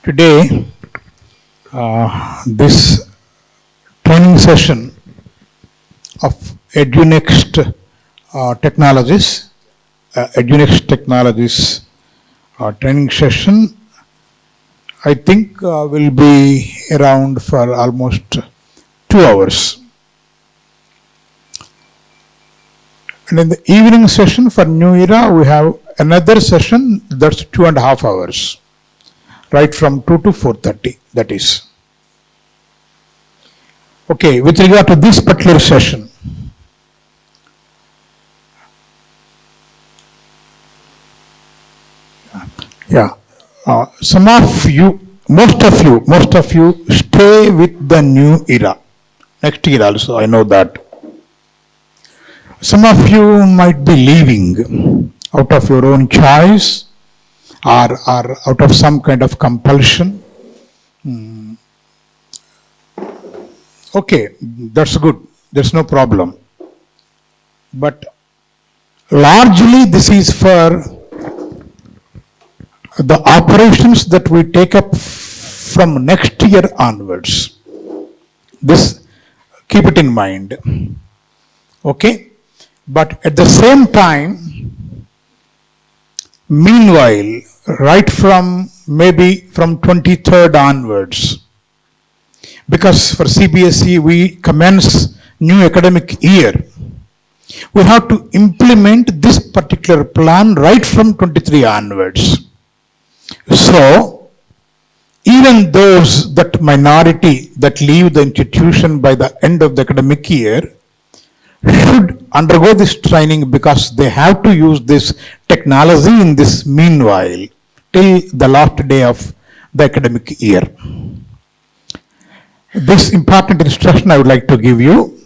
Today, this training session of EduNext Technologies, training session, I think will be around for almost 2 hours. And in the evening session for New Era, we have another session that's 2.5 hours. Right from 2 to 4:30, that is. Okay, with regard to this particular session, some of you, most of you stay with the New Era. Next year also, I know that. Some of you might be leaving out of your own choice, or out of some kind of compulsion. Okay, that's good. There's no problem. But largely this is for the operations that we take up from next year onwards. This, keep it in mind. Okay? But at the same time, meanwhile, right from maybe from 23rd onwards, because for CBSE we commence new academic year, we have to implement this particular plan right from 23 onwards. So, even those, that minority that leave the institution by the end of the academic year, should undergo this training because they have to use this technology in this meanwhile till the last day of the academic year. This important instruction I would like to give you.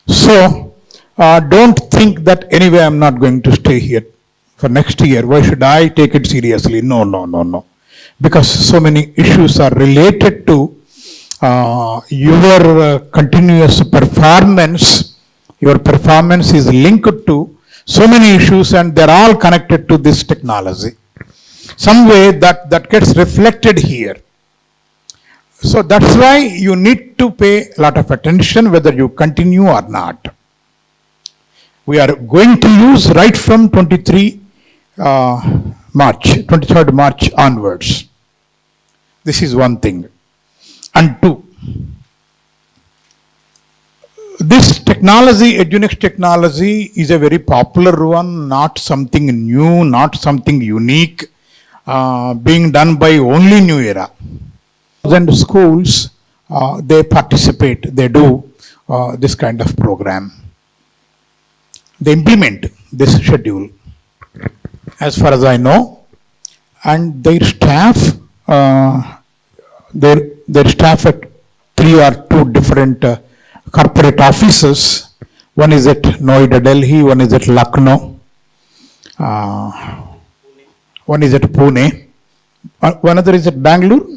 So, don't think that anyway I'm not going to stay here for next year. Why should I take it seriously? No. Because so many issues are related to your continuous performance. Your performance is linked to so many issues and they're all connected to this technology. Some way that gets reflected here. So that's why you need to pay a lot of attention whether you continue or not. We are going to use right from 23rd March onwards. This is one thing. And two, this technology, EduNext technology, is a very popular one, not something new, not something unique, being done by only New Era. And schools, they participate, they do this kind of program. They implement this schedule, as far as I know, and their staff, their staff at 3 or 2 different corporate offices. One is at Noida, Delhi, one is at Lucknow, one is at Pune, one other is at Bangalore.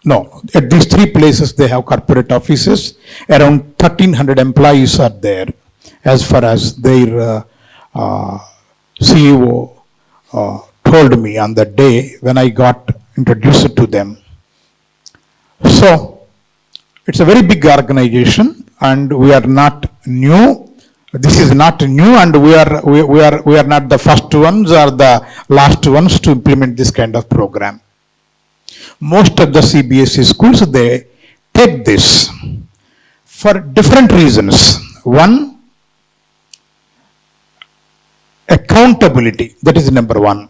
No, at these 3 places they have corporate offices. Around 1,300 employees are there, as far as their CEO told me on the day when I got introduced to them. So, it's a very big organization. And we are not new. This is not new, and we are not the first ones or the last ones to implement this kind of program. Most of the CBSE schools, they take this for different reasons. One, accountability. That is number one.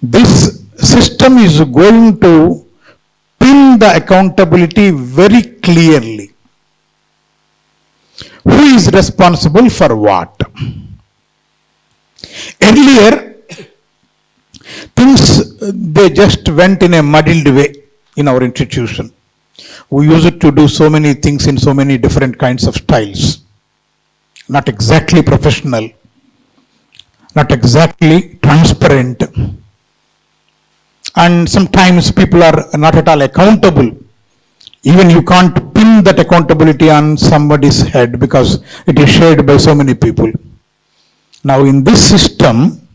This system is going to pin the accountability very clearly. Who is responsible for what? Earlier, things, they just went in a muddled way in our institution. We used to do so many things in so many different kinds of styles. Not exactly professional, not exactly transparent. And sometimes people are not at all accountable. Even you can't pin that accountability on somebody's head because it is shared by so many people. Now in this system,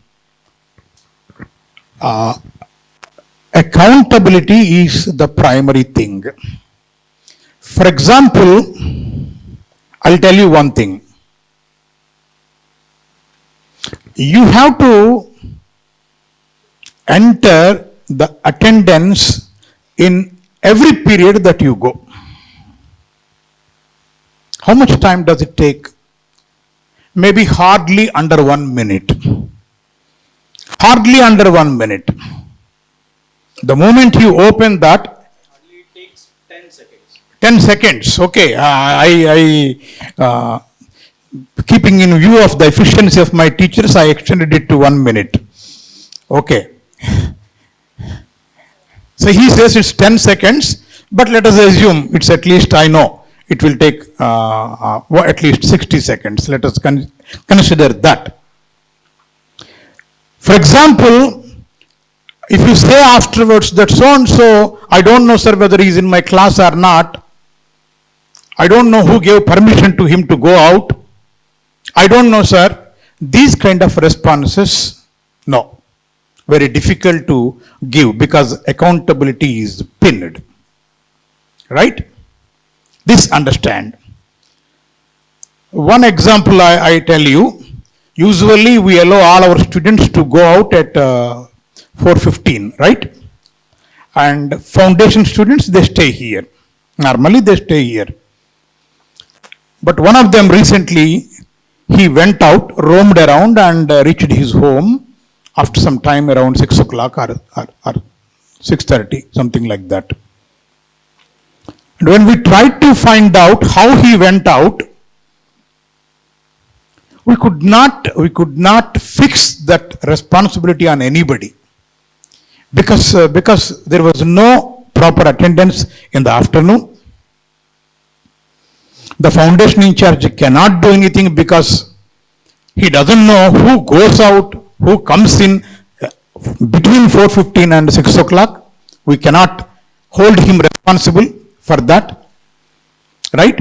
accountability is the primary thing. For example, I'll tell you one thing. You have to enter the attendance in every period that you go. How much time does it take? Maybe hardly under 1 minute. Hardly under 1 minute. The moment you open that, Hardly it takes 10 seconds. 10 seconds, okay. Keeping in view of the efficiency of my teachers, I extended it to 1 minute. Okay. So he says it's 10 seconds, but let us assume it's at least, I know, it will take at least 60 seconds. Let us consider that. For example, if you say afterwards that so and so, I don't know, sir, whether he's in my class or not. I don't know who gave permission to him to go out. I don't know, sir. These kind of responses, no, very difficult to give because accountability is pinned. Right? This understand. One example I tell you. Usually we allow all our students to go out at 4:15, right? And foundation students, they stay here. Normally they stay here. But one of them recently, he went out, roamed around and reached his home after some time around 6 o'clock or 6:30, something like that. And when we tried to find out how he went out, we could not fix that responsibility on anybody because there was no proper attendance in the afternoon. The foundation in charge cannot do anything because he doesn't know who goes out, who comes in between 4:15 and 6 o'clock. We cannot hold him responsible for that, right?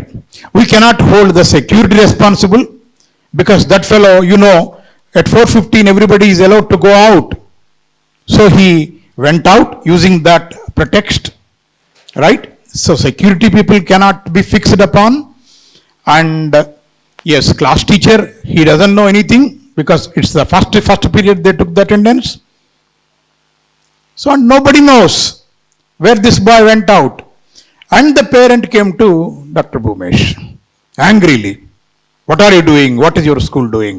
We cannot hold the security responsible because that fellow, you know, at 4:15 everybody is allowed to go out. So he went out using that pretext, right? So security people cannot be fixed upon. And yes, class teacher, he doesn't know anything because it's the first period they took the attendance. So nobody knows where this boy went out. And the parent came to Dr. Bhumesh angrily. What are you doing? What is your school doing?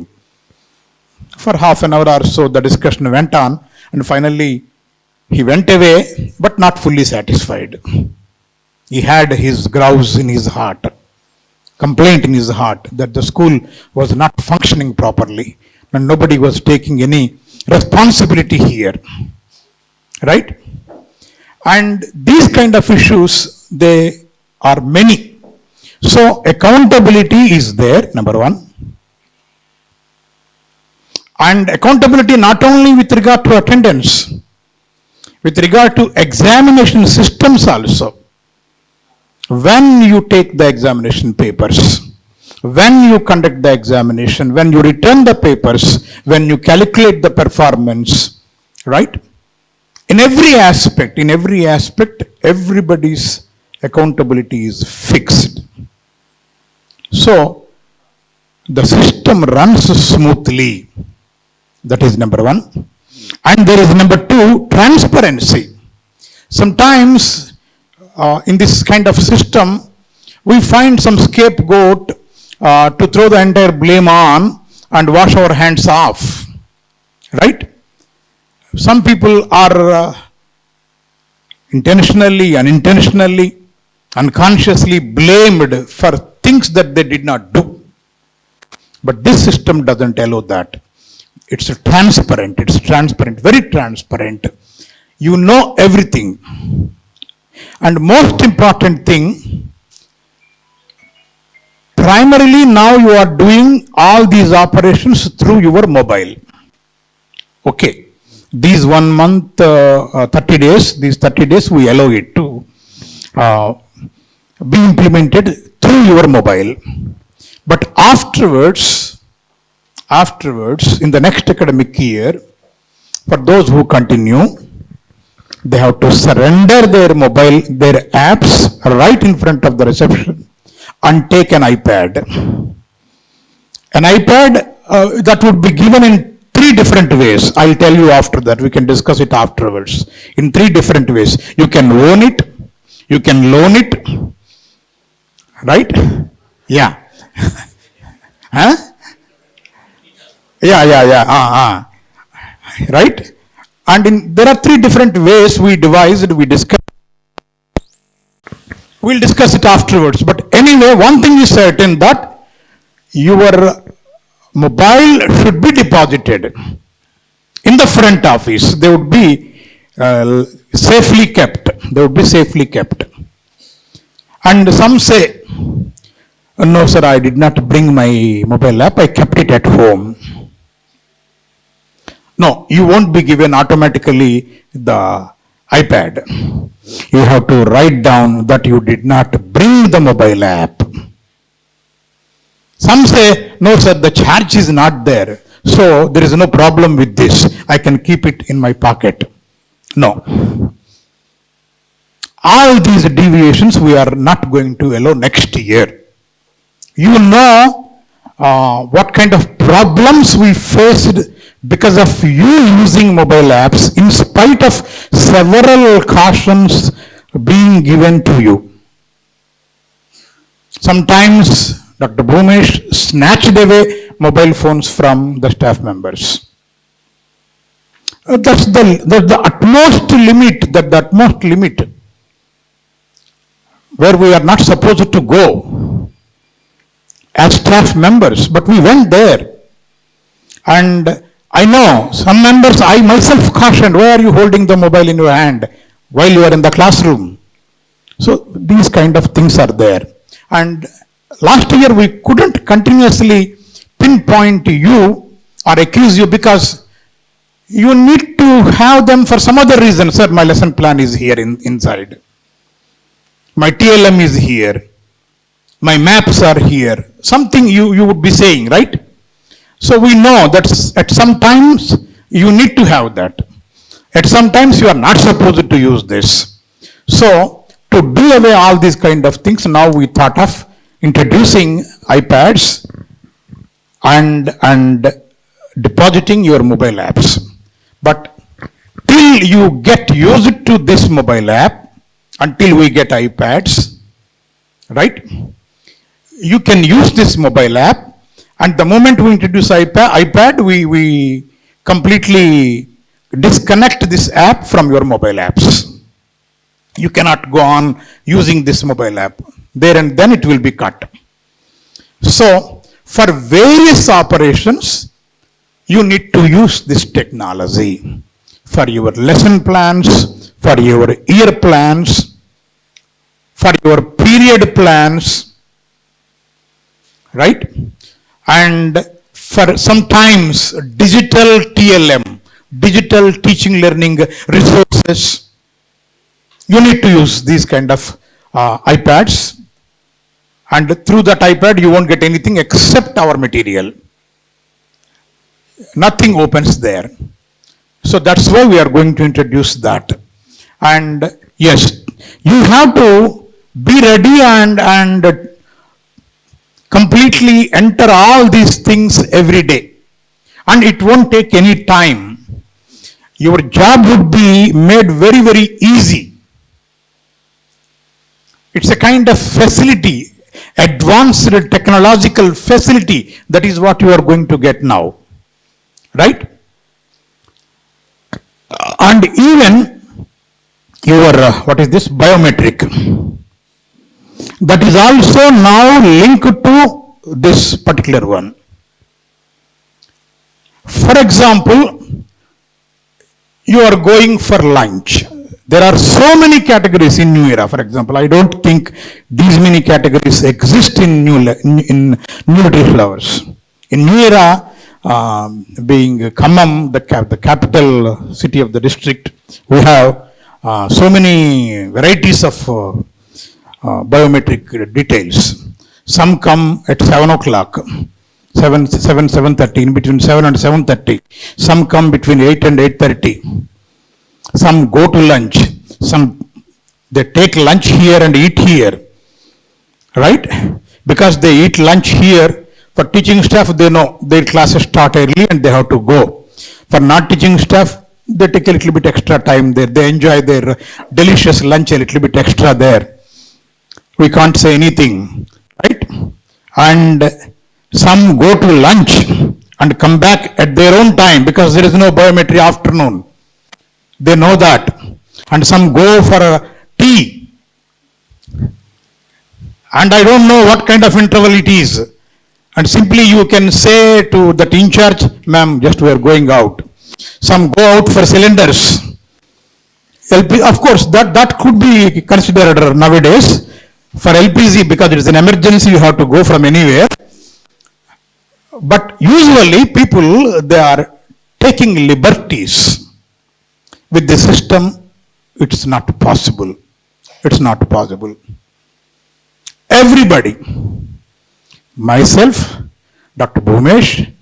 For half an hour or so, the discussion went on, and finally he went away, but not fully satisfied. He had his grouse in his heart, complaint in his heart that the school was not functioning properly, and nobody was taking any responsibility here. Right? And these kind of issues, they are many. So accountability is there, number one. And accountability not only with regard to attendance, with regard to examination systems also. When you take the examination papers, when you conduct the examination, when you return the papers, when you calculate the performance, right? In every aspect, everybody's accountability is fixed. So, the system runs smoothly. That is number one. And there is number two, transparency. Sometimes in this kind of system, we find some scapegoat to throw the entire blame on and wash our hands off. Right? Some people are intentionally, unintentionally, unconsciously blamed for things that they did not do. But this system doesn't allow that. It's transparent, very transparent. You know everything. And most important thing, primarily now you are doing all these operations through your mobile. Okay. These 1 month, 30 days, these 30 days we allow it to be implemented through your mobile. But afterwards, in the next academic year, for those who continue, They have to surrender their mobile, their apps right in front of the reception and take an iPad. An iPad that would be given in three different ways. I'll tell you after that. We can discuss it afterwards. In three different ways. You can own it. You can loan it. Right? Yeah. Huh? Yeah. Right? And there are three different ways we devised, we discussed. We'll discuss it afterwards. But anyway, one thing is certain, that your mobile should be deposited in the front office. They would be safely kept. They would be safely kept. And some say, no sir, I did not bring my mobile app, I kept it at home. No, you won't be given automatically the iPad. You have to write down that you did not bring the mobile app. Some say, no sir, the charge is not there, so there is no problem with this. I can keep it in my pocket. No. All these deviations we are not going to allow next year. You know what kind of problems we faced because of you using mobile apps in spite of several cautions being given to you. Sometimes Dr. Bhumesh snatched away mobile phones from the staff members. That's the utmost limit where we are not supposed to go as staff members, but we went there. And I know some members, I myself cautioned, why are you holding the mobile in your hand while you are in the classroom? So these kind of things are there. And last year we couldn't continuously pinpoint you or accuse you because you need to have them for some other reason. Sir, my lesson plan is here inside. My TLM is here. My maps are here. Something you would be saying, right? So we know that at some times you need to have that. At some times you are not supposed to use this. So to do away all these kind of things, now we thought of introducing iPads and depositing your mobile apps. But till you get used to this mobile app, until we get iPads, right? You can use this mobile app, and the moment we introduce iPad, we completely disconnect this app from your mobile apps. You cannot go on using this mobile app. There and then it will be cut. So, for various operations, you need to use this technology. For your lesson plans, for your year plans, for your period plans, right? And for sometimes digital TLM, digital teaching learning resources, you need to use these kind of iPads. And through that iPad, you won't get anything except our material. Nothing opens there. So that's why we are going to introduce that. And yes, you have to be ready and completely enter all these things every day. And it won't take any time. Your job would be made very, very easy. It's a kind of facility, advanced technological facility. That is what you are going to get now. Right? And even your, biometric. That is also now linked to this particular one. For example, you are going for lunch. There are so many categories in Newera. For example, I don't think these many categories exist in Nutri Flowers. In Newera, being Khammam, the capital city of the district, we have so many varieties of biometric details. Some come at 7 o'clock, 7:30, in between 7 and 7:30. Some come between 8 and 8:30. some go to lunch, some they take lunch here and eat here, right? Because they eat lunch here, for teaching staff, they know their classes start early and they have to go. For not teaching staff, they take a little bit extra time there. They enjoy their delicious lunch a little bit extra there. We can't say anything, right? And some go to lunch and come back at their own time because there is no biometry afternoon. They know that. And some go for a tea. And I don't know what kind of interval it is. And simply you can say to that in charge, ma'am, just we are going out. Some go out for cylinders. Of course, that could be considered nowadays for LPG because it is an emergency, you have to go from anywhere. But usually people, they are taking liberties with the system. It's not possible. It's not possible. Everybody, myself, Dr. Bhumesh,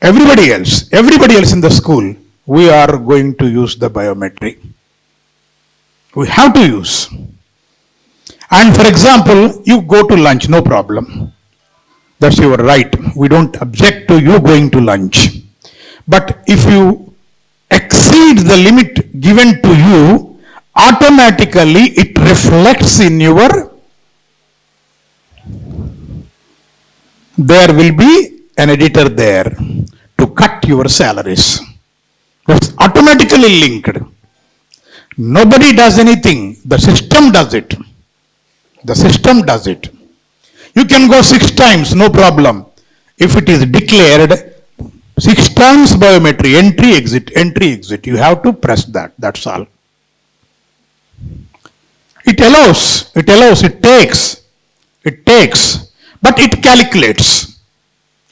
everybody else in the school, we are going to use the biometry. We have to use. And for example, you go to lunch, no problem. That's your right. We don't object to you going to lunch. But if you exceed the limit given to you, automatically it reflects in your, there will be an editor there to cut your salaries. It's automatically linked. Nobody does anything. The system does it. The system does it. You can go 6 times, no problem. If it is declared 6 times biometry, entry, exit, you have to press that. That's all. It allows, it takes, but it calculates.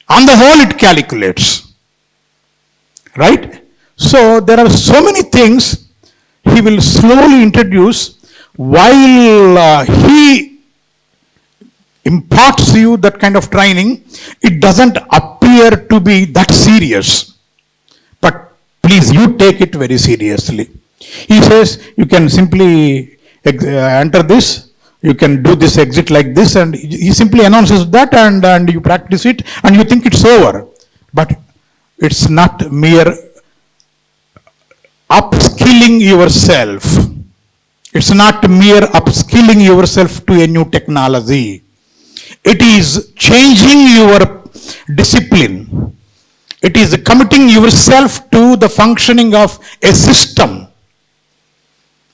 On the whole, it calculates. Right? So there are so many things he will slowly introduce while he imparts you that kind of training. It doesn't appear to be that serious. But please, you take it very seriously. He says you can simply enter this, you can do this exit like this, and he simply announces that, and you practice it and you think it's over. But it's not mere upskilling yourself. It's not mere upskilling yourself to a new technology. It is changing your discipline. It is committing yourself to the functioning of a system.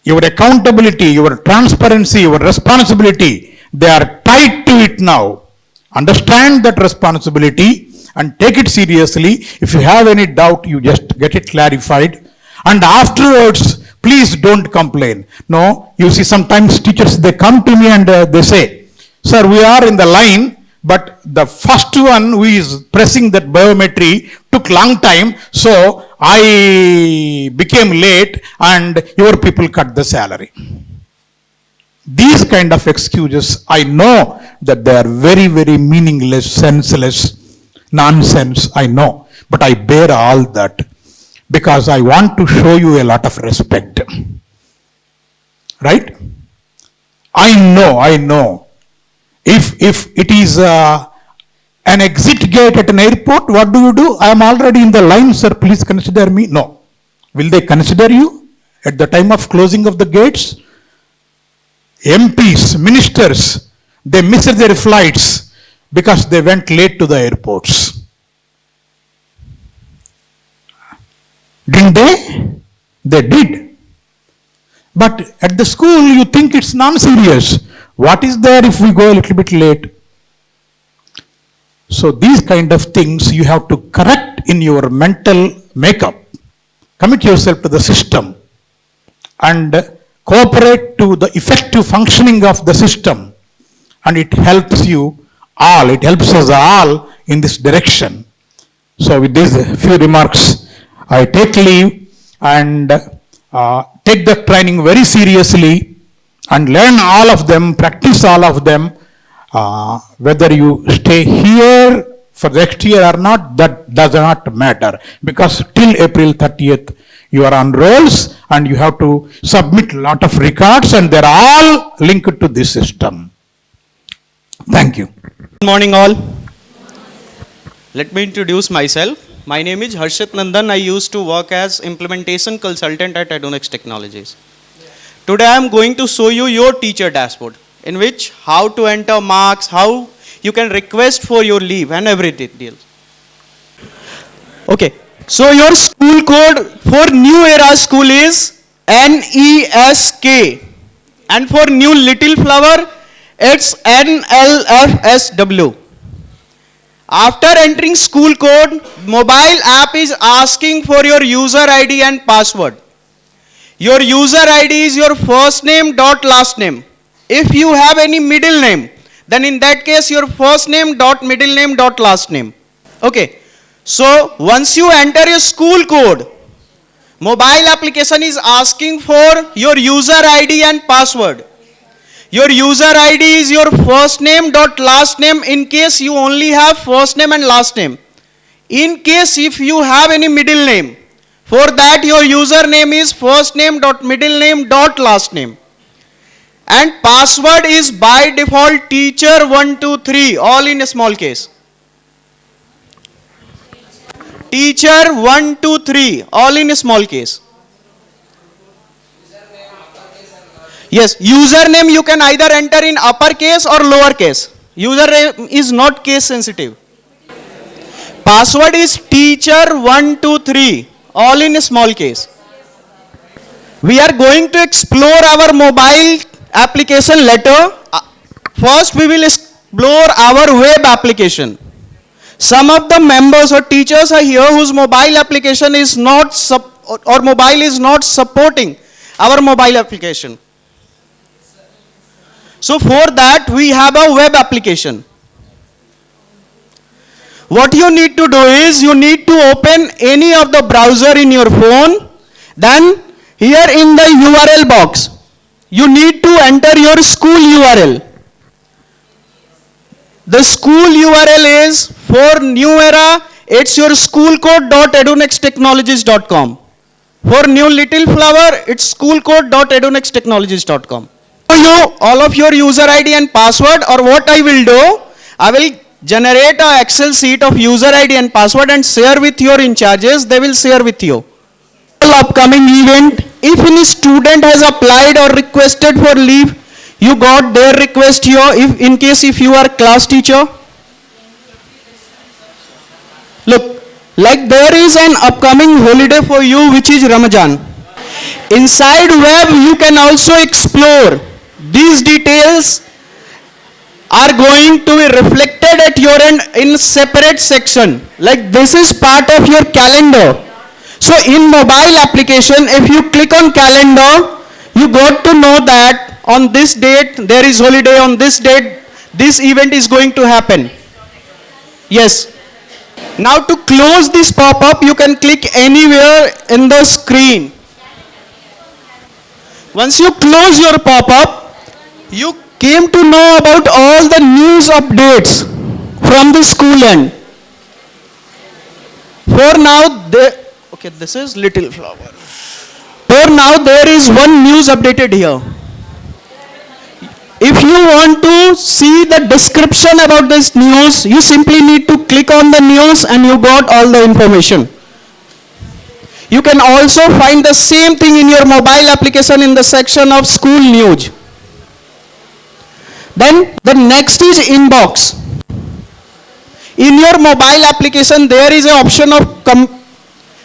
Your accountability, your transparency, your responsibility, they are tied to it now. Understand that responsibility and take it seriously. If you have any doubt, you just get it clarified. And afterwards, please don't complain. No, you see sometimes teachers, they come to me and they say, sir, we are in the line, but the first one who is pressing that biometry took long time, so I became late and your people cut the salary. These kind of excuses, I know that they are very, very meaningless, senseless, nonsense, I know. But I bear all that because I want to show you a lot of respect. Right? I know. If it is an exit gate at an airport, what do? I am already in the line, sir, please consider me. No. Will they consider you at the time of closing of the gates? MPs, ministers, they missed their flights because they went late to the airports. Didn't they? They did. But at the school, you think it's non-serious. What is there if we go a little bit late? So these kind of things you have to correct in your mental makeup. Commit yourself to the system and cooperate to the effective functioning of the system. And it helps you all, it helps us all in this direction. So with these few remarks, I take leave and take the training very seriously and learn all of them, practice all of them. Whether you stay here for next year or not, that does not matter, because till April 30th you are on rolls and you have to submit a lot of records, and they're all linked to this system. Thank you. Good morning all. Let me introduce myself. My name is Harshit Nandan. I used to work as implementation consultant at Adonex Technologies. Today I am going to show you your teacher dashboard, in which how to enter marks, how you can request for your leave and everything. Okay, so your school code for New Era school is NESK, and for New Little Flower it's NLFSW. After entering school code, mobile app is asking for your user ID and password. Your user ID is your first name dot last name. If you have any middle name, then in that case your first name dot middle name dot last name. Okay. So once you enter your school code, mobile application is asking for your user ID and password. Your user ID is your first name dot last name in case you only have first name and last name. In case if you have any middle name, for that your username is first name dot middle name dot last name. And password is by default teacher123, all in a small case. Teacher123, all in a small case. Yes, username you can either enter in uppercase or lowercase. Username is not case sensitive. Password is teacher123, all in a small case. We are going to explore our mobile application later. First we will explore our web application. Some of the members or teachers are here whose mobile application is not mobile is not supporting our mobile application. So for that we have a web application. What you need to do is you need to open any of the browser in your phone. Then here in the URL box, you need to enter your school URL. The school URL is for New Era, it's your schoolcode.adonextechnologies.com. For New Little Flower, it's schoolcode.adonextechnologies.com. You all of your user ID and password, or what I will do, I will generate an Excel sheet of user ID and password and share with your in charges. They will share with you. Upcoming event, if any student has applied or requested for leave, you got their request here. If in case if you are class teacher, look, like there is an upcoming holiday for you which is Ramadan. Inside web you can also explore. These details are going to be reflected at your end in separate section. Like this is part of your calendar. So in mobile application, if you click on calendar, you got to know that on this date there is holiday, on this date this event is going to happen. Yes. Now to close this pop-up, you can click anywhere in the screen. Once you close your pop-up, you came to know about all the news updates from the school end. For now, this is Little Flower. For now, there is one news updated here. If you want to see the description about this news, you simply need to click on the news and you got all the information. You can also find the same thing in your mobile application in the section of school news. Then the next is inbox. In your mobile application there is an option of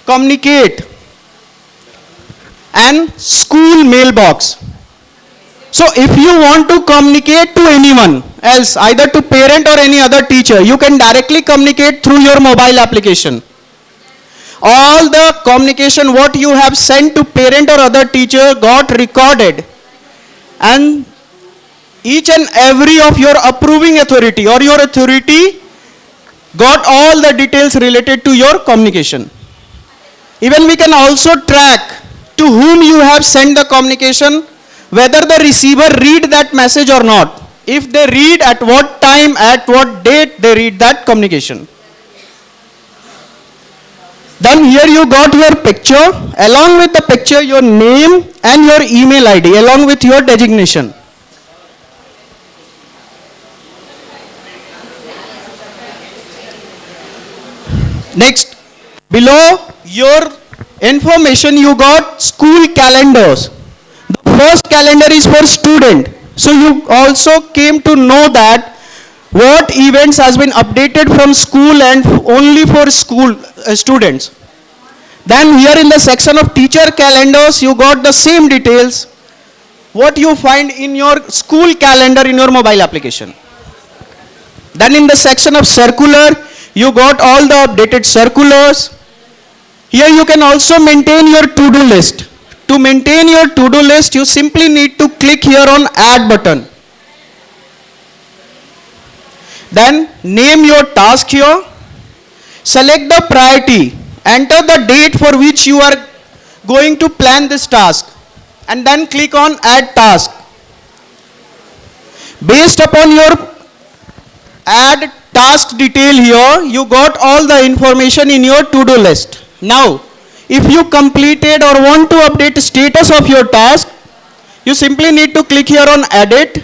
communicate and school mailbox. So if you want to communicate to anyone else, either to parent or any other teacher, you can directly communicate through your mobile application. All the communication what you have sent to parent or other teacher got recorded, and each and every of your approving authority or your authority got all the details related to your communication. Even we can also track to whom you have sent the communication, whether the receiver read that message or not. If they read, at what time, at what date they read that communication. Then here you got your picture, along with the picture your name and your email ID along with your designation. Next, below your information you got school calendars. The first calendar is for student. So you also came to know that what events has been updated from school and only for school students. Then here in the section of teacher calendars you got the same details what you find in your school calendar in your mobile application. Then in the section of circular you got all the updated circulars. Here you can also maintain your to-do list. To maintain your to-do list, you simply need to click here on add button. Then name your task here. Select the priority. Enter the date for which you are going to plan this task. And then click on add task. Based upon your add task detail here, you got all the information in your to-do list. Now, if you completed or want to update status of your task, you simply need to click here on edit,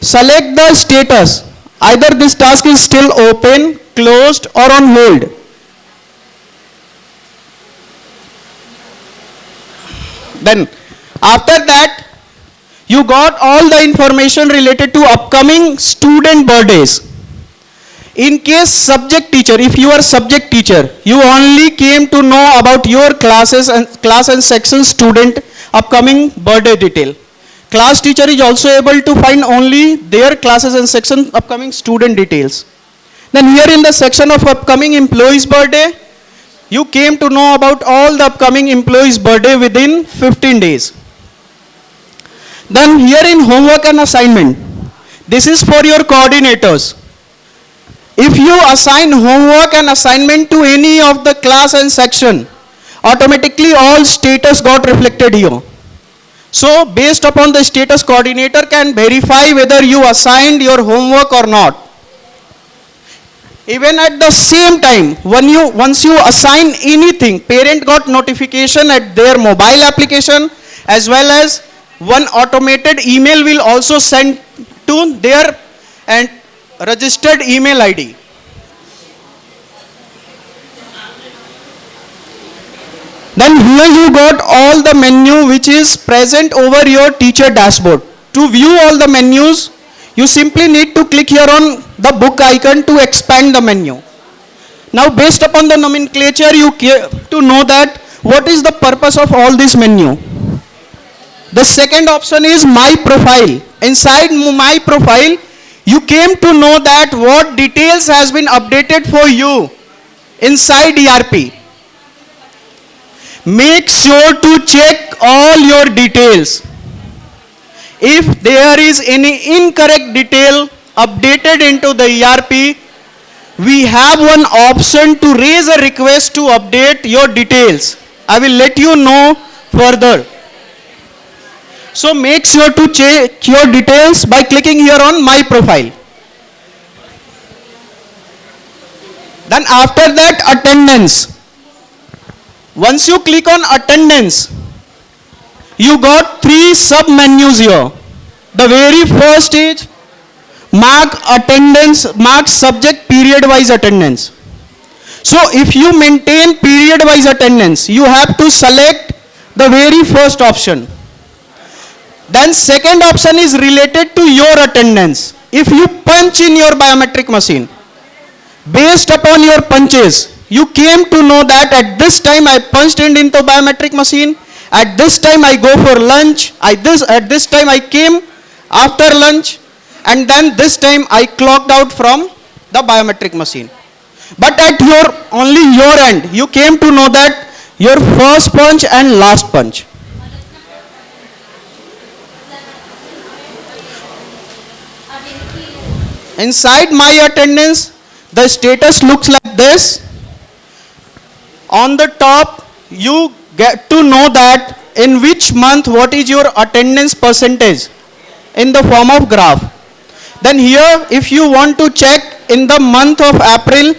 select the status. Either this task is still open, closed or on hold. Then, after that, you got all the information related to upcoming student birthdays. In case subject teacher, if you are subject teacher, you only came to know about your classes and class and section student upcoming birthday detail. Class teacher is also able to find only their classes and section upcoming student details. Then here in the section of upcoming employees birthday, you came to know about all the upcoming employees birthday within 15 days. Then here in homework and assignment, this is for your coordinators. If you assign homework and assignment to any of the class and section, automatically all status got reflected here. So based upon the status, coordinator can verify whether you assigned your homework or not. Even at the same time, once you assign anything, parent got notification at their mobile application, as well as one automated email will also send to their and registered email ID. Then here you got all the menu which is present over your teacher dashboard. To view all the menus, you simply need to click here on the book icon to expand the menu. Now based upon the nomenclature, you care to know that what is the purpose of all this menu. The second option is my profile. Inside my profile, you came to know that what details has been updated for you inside ERP. Make sure to check all your details. If there is any incorrect detail updated into the ERP, we have one option to raise a request to update your details. I will let you know further. So make sure to check your details by clicking here on my profile. Then after that, attendance. Once you click on attendance, you got three sub menus here. The very first is mark attendance, mark subject period wise attendance. So if you maintain period wise attendance, you have to select the very first option. Then second option is related to your attendance. If you punch in your biometric machine, based upon your punches, you came to know that at this time I punched in into biometric machine, at this time I go for lunch, at this time I came after lunch, and then this time I clocked out from the biometric machine. But at only your end, you came to know that your first punch and last punch. Inside my attendance, the status looks like this. On the top, you get to know that in which month what is your attendance percentage in the form of graph. Then here, if you want to check in the month of April,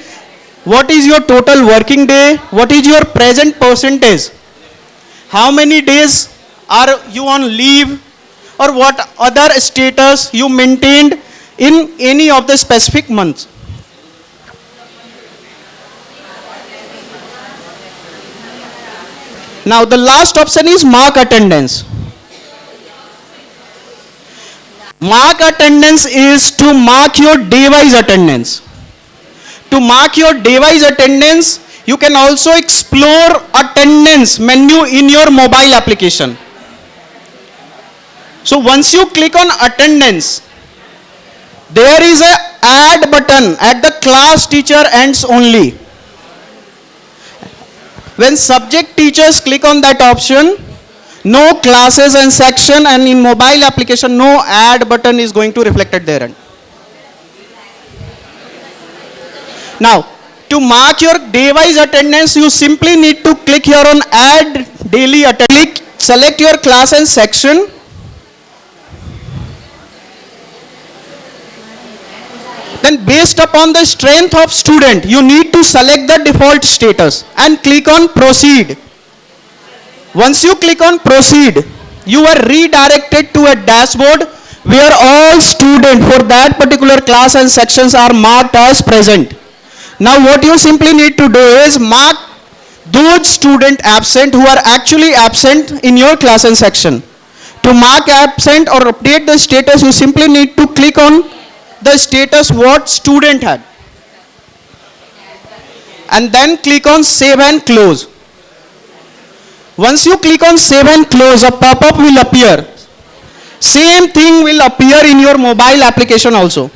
what is your total working day, what is your present percentage, how many days are you on leave, or what other status you maintained in any of the specific months. Now the last option is mark attendance. Mark attendance is to mark your day-wise attendance. To mark your day-wise attendance, you can also explore attendance menu in your mobile application. So once you click on attendance, there is a add button at the class teacher ends only. When subject teachers click on that option, no classes and section, and in mobile application no add button is going to reflected there. Now to mark your day-wise attendance, you simply need to click here on add daily attendance, select your class and section. Then based upon the strength of student, you need to select the default status and click on proceed. Once you click on proceed, you are redirected to a dashboard where all students for that particular class and sections are marked as present. Now what you simply need to do is mark those students absent who are actually absent in your class and section. To mark absent or update the status, you simply need to click on the status what student had, and then click on save and close. Once you click on save and close, a pop-up will appear. Same thing will appear in your mobile application also.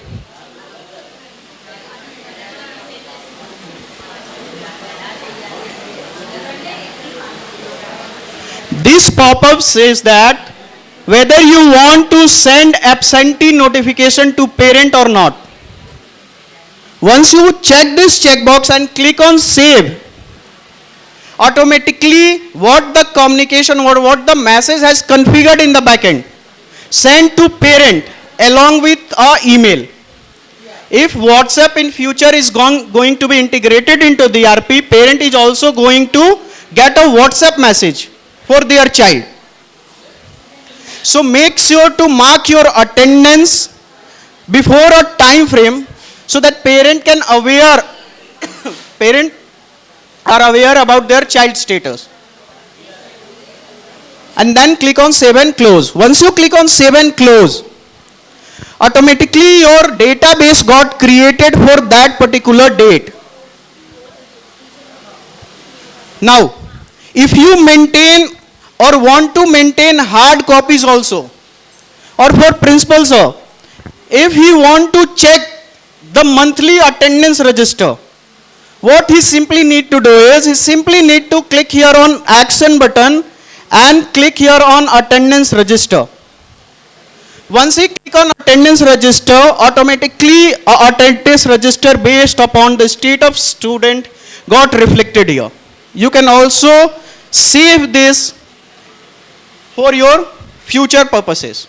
This pop-up says that whether you want to send absentee notification to parent or not. Once you check this checkbox and click on save, automatically what the communication or what the message has configured in the backend sent to parent along with a email. If WhatsApp in future is going to be integrated into the ERP, parent is also going to get a WhatsApp message for their child. So make sure to mark your attendance before a time frame so that parent are aware about their child status. And then click on save and close. Once you click on save and close, automatically your database got created for that particular date. Now, if you maintain or want to maintain hard copies also, or for principal sir, if he want to check the monthly attendance register, what he simply need to do is he simply need to click here on action button and click here on attendance register. Once he click on attendance register, automatically attendance register based upon the state of student got reflected here. You can also save this for your future purposes.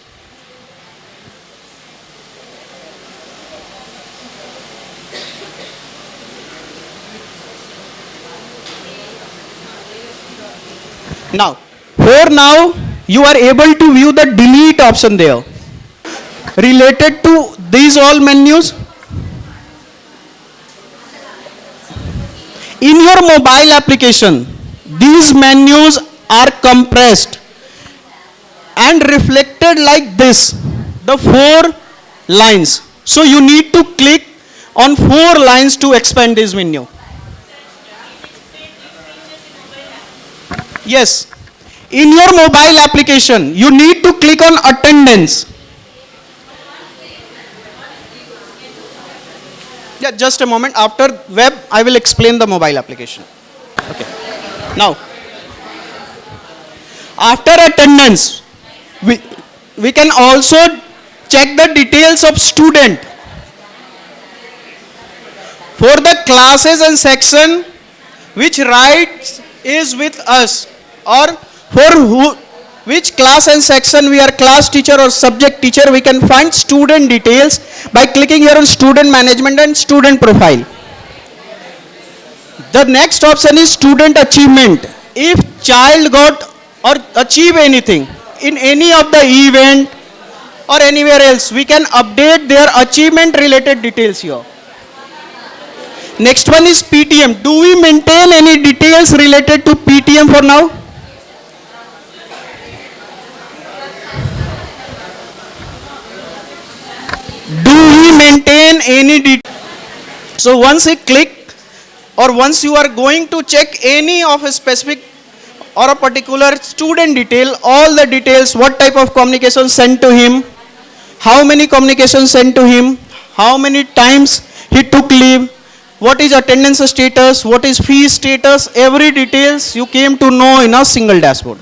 Now, for now, you are able to view the delete option there. Related to these all menus, in your mobile application, these menus are compressed and reflected like this, the 4 lines. So you need to click on 4 lines to expand this menu. Yes, in your mobile application, you need to click on attendance. Yeah, just a moment. After web, I will explain the mobile application. Okay. Now, after attendance, we can also check the details of student. For the classes and section which writes is with us, or for which class and section we are class teacher or subject teacher, we can find student details by clicking here on student management and student profile. The next option is student achievement. If child got or achieve anything in any of the event or anywhere else, we can update their achievement related details here. Next one is PTM. Do we maintain any details related to PTM for now? Do we maintain any details? So once you click or once you are going to check any of a specific or a particular student detail, all the details, what type of communication sent to him, how many communications sent to him, how many times he took leave, what is attendance status, what is fee status, every details you came to know in a single dashboard.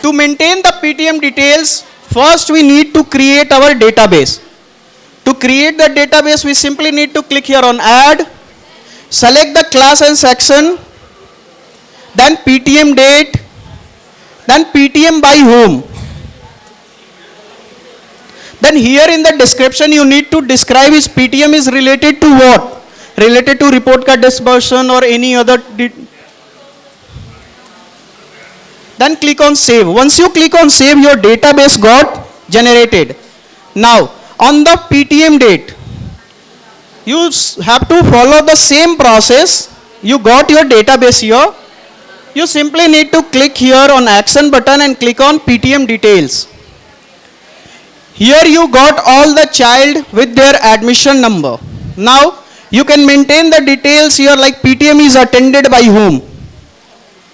To maintain the PTM details, first we need to create our database. To create the database, we simply need to click here on add, select the class and section, then PTM date, then PTM by whom. Then here in the description you need to describe his PTM is related to what? Related to report card disbursement or any other. Then click on save. Once you click on save, your database got generated. Now on the PTM date, you have to follow the same process. You got your database here. You simply need to click here on action button and click on PTM details. Here you got all the child with their admission number. Now you can maintain the details here like PTM is attended by whom?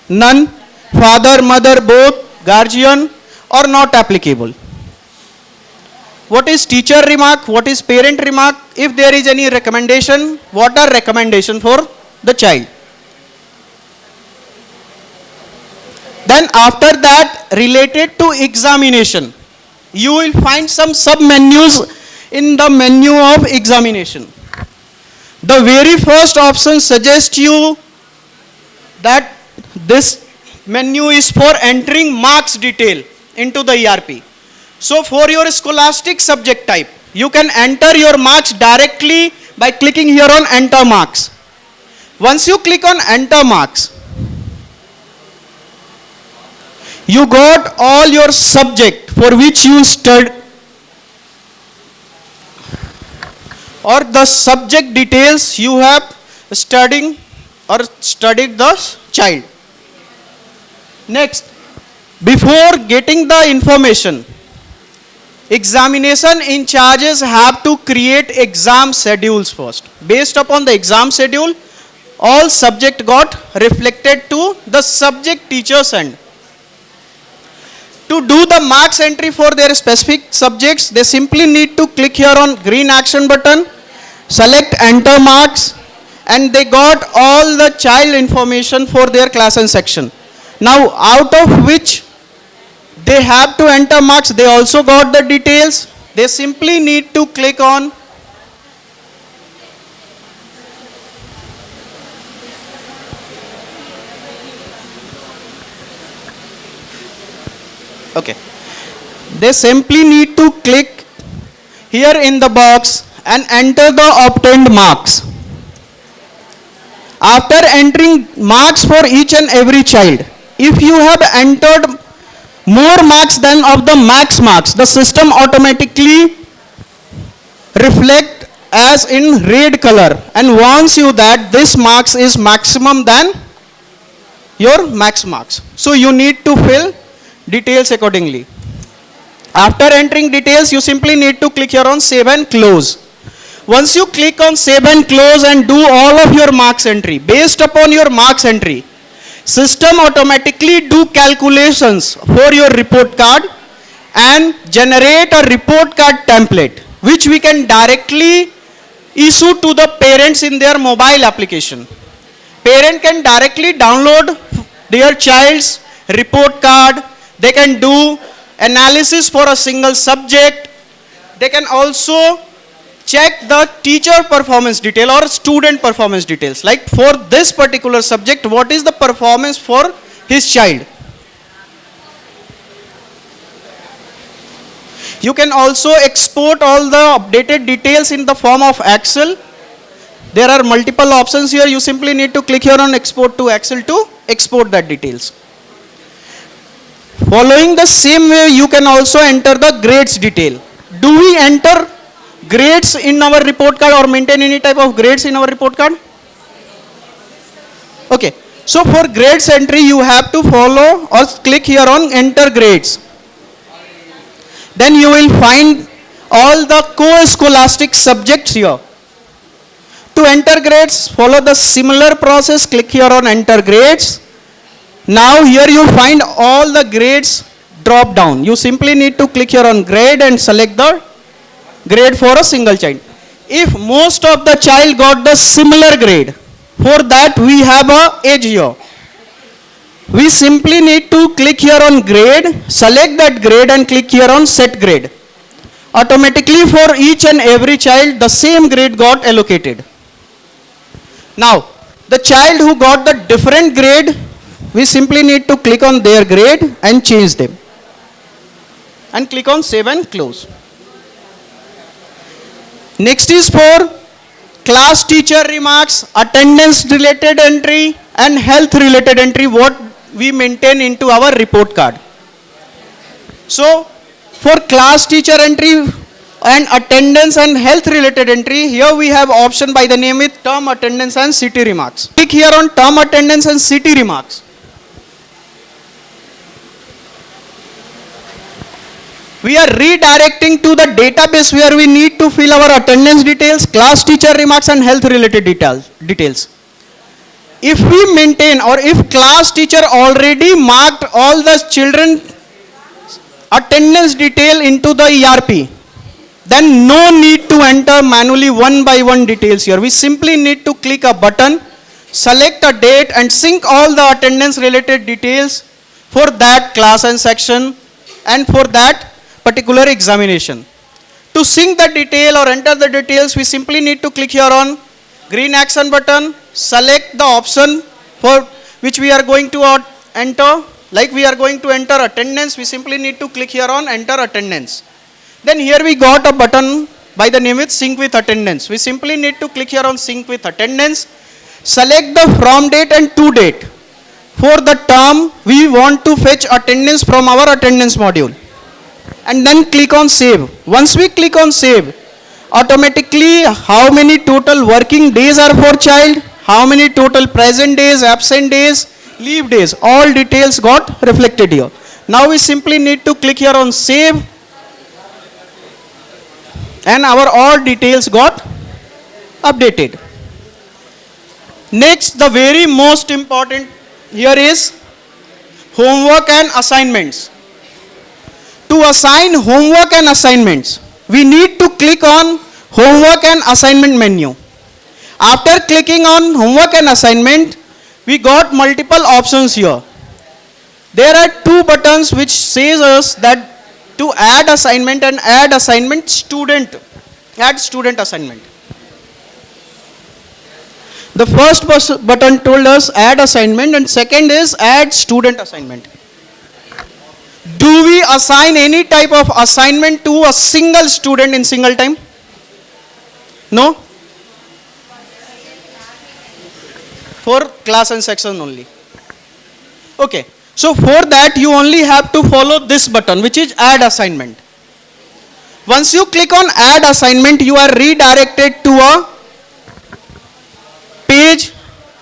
None, father, mother, both, guardian or not applicable. What is teacher remark? What is parent remark? If there is any recommendation, what are recommendation for the child? Then after that, related to examination, you will find some sub menus in the menu of examination. The very first option suggests you that this menu is for entering marks detail into the ERP. So for your scholastic subject type, you can enter your marks directly by clicking here on enter marks. Once you click on enter marks, you got all your subject for which you studied or the subject details you have studied or studied the child. Next, before getting the information, examination in charges have to create exam schedules first. Based upon the exam schedule, all subject got reflected to the subject teacher's end. To do the marks entry for their specific subjects, they simply need to click here on green action button, select enter marks, and they got all the child information for their class and section. Now out of which they have to enter marks, they also got the details. They simply need to click on okay. They simply need to click here in the box and enter the obtained marks. After entering marks for each and every child, if you have entered more marks than of the max marks, the system automatically reflect as in red color and warns you that this marks is maximum than your max marks. So you need to fill details accordingly. After entering details, you simply need to click here on save and close. Once you click on save and close and do all of your marks entry, based upon your marks entry, system automatically do calculations for your report card and generate a report card template which we can directly issue to the parents in their mobile application. Parent can directly download their child's report card. They can do analysis for a single subject. They can also check the teacher performance detail or student performance details. Like for this particular subject, what is the performance for his child? You can also export all the updated details in the form of Excel. There are multiple options here. You simply need to click here on export to Excel to export that details. Following the same way, you can also enter the grades detail. Do we enter grades in our report card or maintain any type of grades in our report card? Okay. So for grades entry, you have to follow or click here on enter grades. Then you will find all the co-scholastic subjects here. To enter grades, follow the similar process. Click here on enter grades. Now here you find all the grades drop down. You simply need to click here on grade and select the grade for a single child. If most of the child got the similar grade, for that we have a age here. We simply need to click here on grade, select that grade and click here on set grade. Automatically for each and every child the same grade got allocated. Now the child who got the different grade, we simply need to click on their grade and change them. And click on save and close. Next is for class teacher remarks, attendance related entry and health related entry, what we maintain into our report card. So for class teacher entry and attendance and health related entry, here we have option by the name with term attendance and city remarks. Click here on term attendance and city remarks. We are redirecting to the database where we need to fill our attendance details, class teacher remarks and health related details. If we maintain or if class teacher already marked all the children attendance detail into the ERP, then no need to enter manually one by one details here. We simply need to click a button, select a date and sync all the attendance related details for that class and section and for that particular examination. To sync the detail or enter the details, we simply need to click here on green action button, select the option for which we are going to enter. Like we are going to enter attendance, we simply need to click here on enter attendance. Then here we got a button by the name with sync with attendance. We simply need to click here on sync with attendance, select the from date and to date. For the term, we want to fetch attendance from our attendance module. And then click on save. Once we click on save, automatically how many total working days are for child, how many total present days, absent days, leave days, all details got reflected here. Now we simply need to click here on save and our all details got updated. Next, the very most important here is homework and assignments. To assign homework and assignments, we need to click on homework and assignment menu. After clicking on homework and assignment, we got multiple options here. There are two buttons which says us that to add assignment and add assignment student. Add student assignment. The first button told us add assignment and second is add student assignment. Do we assign any type of assignment to a single student in single time? No? For class and section only. Okay. So for that you only have to follow this button which is add assignment. Once you click on add assignment, you are redirected to a page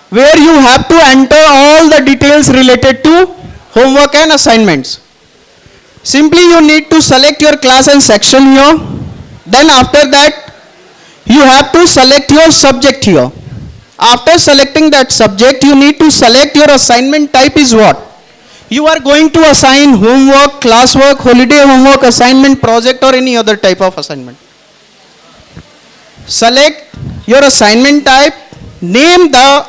where you have to enter all the details related to homework and assignments. Simply you need to select your class and section here. Then after that you have to select your subject here. After selecting that subject, you need to select your assignment type is what. You are going to assign homework, classwork, holiday homework, assignment, project or any other type of assignment. Select your assignment type, name the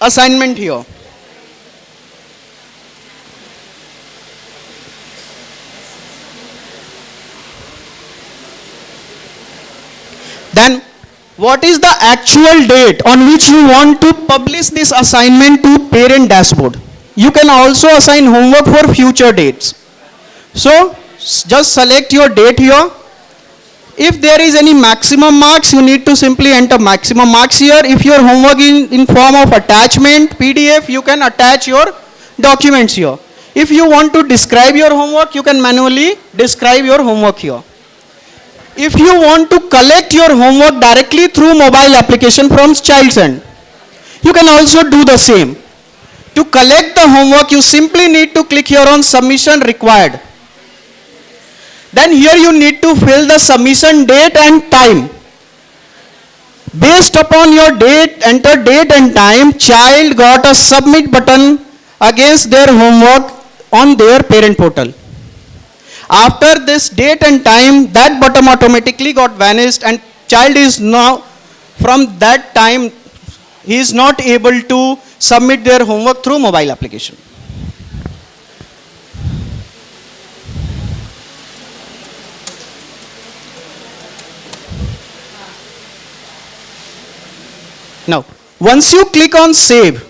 assignment here. Then what is the actual date on which you want to publish this assignment to parent dashboard? You can also assign homework for future dates. So just select your date here. If there is any maximum marks, you need to simply enter maximum marks here. If your homework in form of attachment, PDF, you can attach your documents here. If you want to describe your homework, you can manually describe your homework here. If you want to collect your homework directly through mobile application from child's end, you can also do the same. To collect the homework, you simply need to click here on submission required. Then here you need to fill the submission date and time. Based upon your date, enter date and time, child got a submit button against their homework on their parent portal. After this date and time, that button automatically got vanished and child is now, from that time, he is not able to submit their homework through mobile application. Now, once you click on save,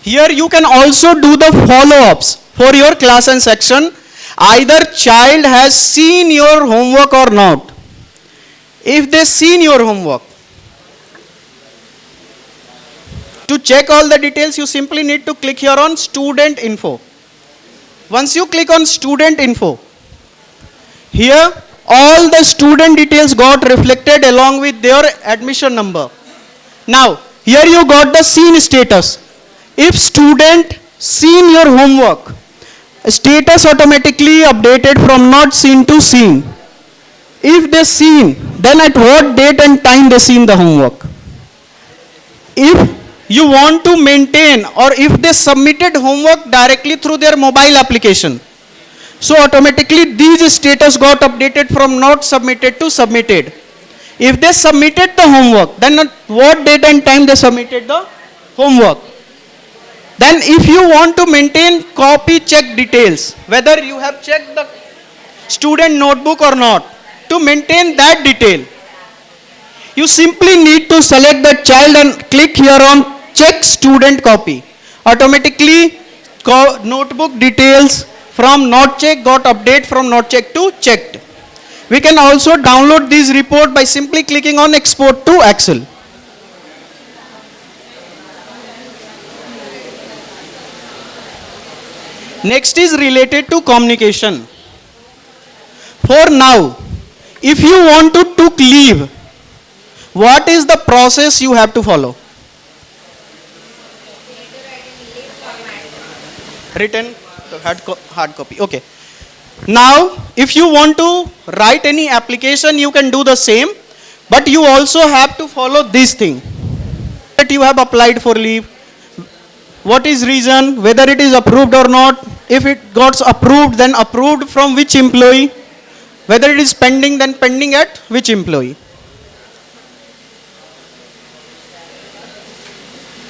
here you can also do the follow-ups for your class and section. Either child has seen your homework or not. If they seen your homework, to check all the details, you simply need to click here on student info. Once you click on student info, here all the student details got reflected along with their admission number. Now, here you got the seen status. If student seen your homework, status automatically updated from not seen to seen. If they seen, then at what date and time they seen the homework. If you want to maintain, or if they submitted homework directly through their mobile application, so automatically these status got updated from not submitted to submitted. If they submitted the homework, then at what date and time they submitted the homework. Then if you want to maintain copy check details, whether you have checked the student notebook or not, to maintain that detail, you simply need to select the child and click here on check student copy. Automatically notebook details from not checked got update from not checked to checked. We can also download this report by simply clicking on export to Excel. Next is related to communication. For now, if you want to took leave, what is the process you have to follow? Written hard copy. Okay. Now, if you want to write any application, you can do the same, but you also have to follow this thing. That you have applied for leave, what is reason, whether it is approved or not. If it got approved, then approved from which employee, whether it is pending, then pending at which employee.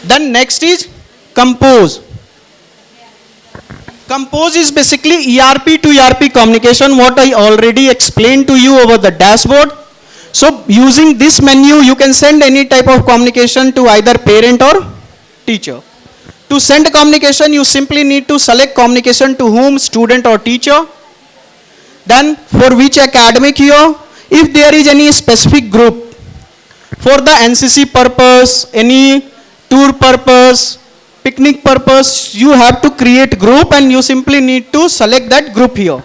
Then next is compose. Compose is basically ERP to ERP communication, what I already explained to you over the dashboard. So using this menu, you can send any type of communication to either parent or teacher. To send communication, you simply need to select communication to whom, student or teacher. Then for which academic year, if there is any specific group, for the NCC purpose, any tour purpose, picnic purpose, you have to create group and you simply need to select that group here.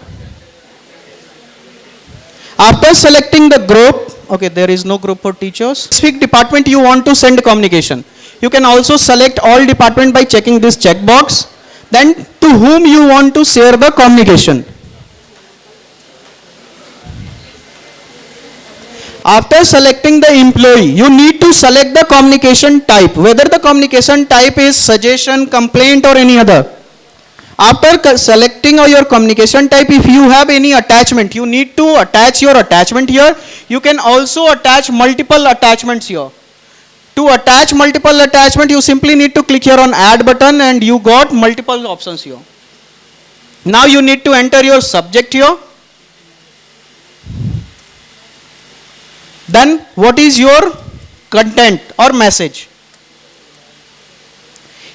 After selecting the group, okay, there is no group for teachers. Specific department you want to send communication. You can also select all department by checking this checkbox. Then to whom you want to share the communication. After selecting the employee, you need to select the communication type, whether the communication type is suggestion, complaint or any other. After selecting your communication type, if you have any attachment, you need to attach your attachment here. You can also attach multiple attachments here. To attach multiple attachment, you simply need to click here on add button and you got multiple options here. Now you need to enter your subject here. Then what is your content or message?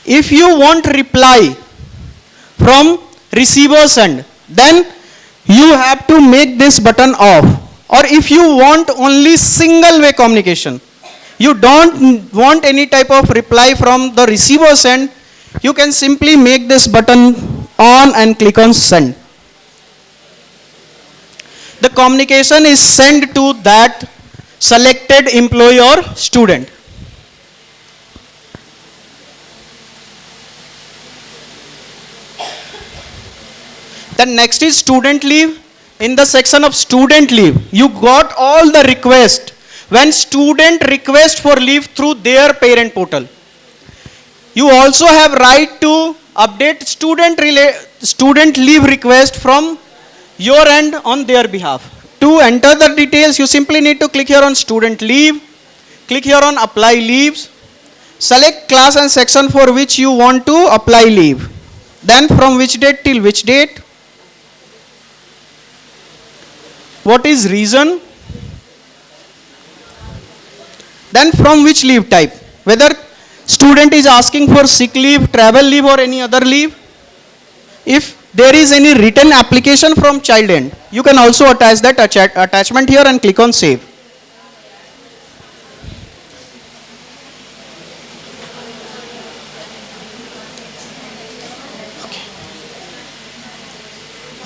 If you want reply from receiver's end, then you have to make this button off. Or if you want only single way communication, you don't want any type of reply from the receiver's end, you can simply make this button on and click on send. The communication is sent to that selected employee or student. Then next is student leave. In the section of student leave, you got all the request when student request for leave through their parent portal. You also have right to update student leave request from your end on their behalf. To enter the details, you simply need to click here on student leave, click here on apply leaves, select class and section for which you want to apply leave. Then from which date till which date, what is reason, then from which leave type, whether student is asking for sick leave, travel leave or any other leave. If there is any written application from child end, you can also attach that attachment here and click on save.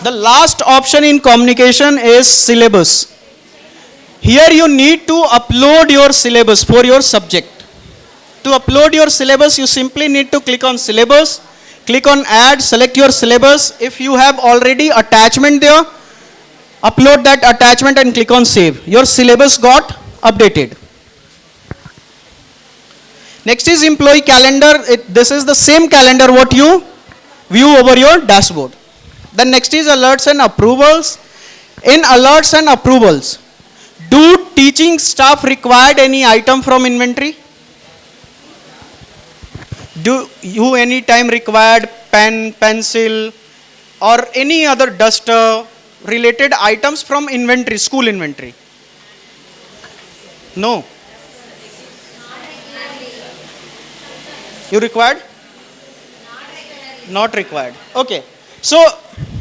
The last option in communication is syllabus. Here you need to upload your syllabus for your subject. To upload your syllabus, you simply need to click on syllabus, click on add, select your syllabus. If you have already attachment there, upload that attachment and click on save. Your syllabus got updated. Next is employee calendar. This is the same calendar what you view over your dashboard. Then next is alerts and approvals. In alerts and approvals, do teaching staff required any item from inventory? Do you any time required pen, pencil or any other duster related items from inventory, school inventory? No. You required? Not required. Okay. So,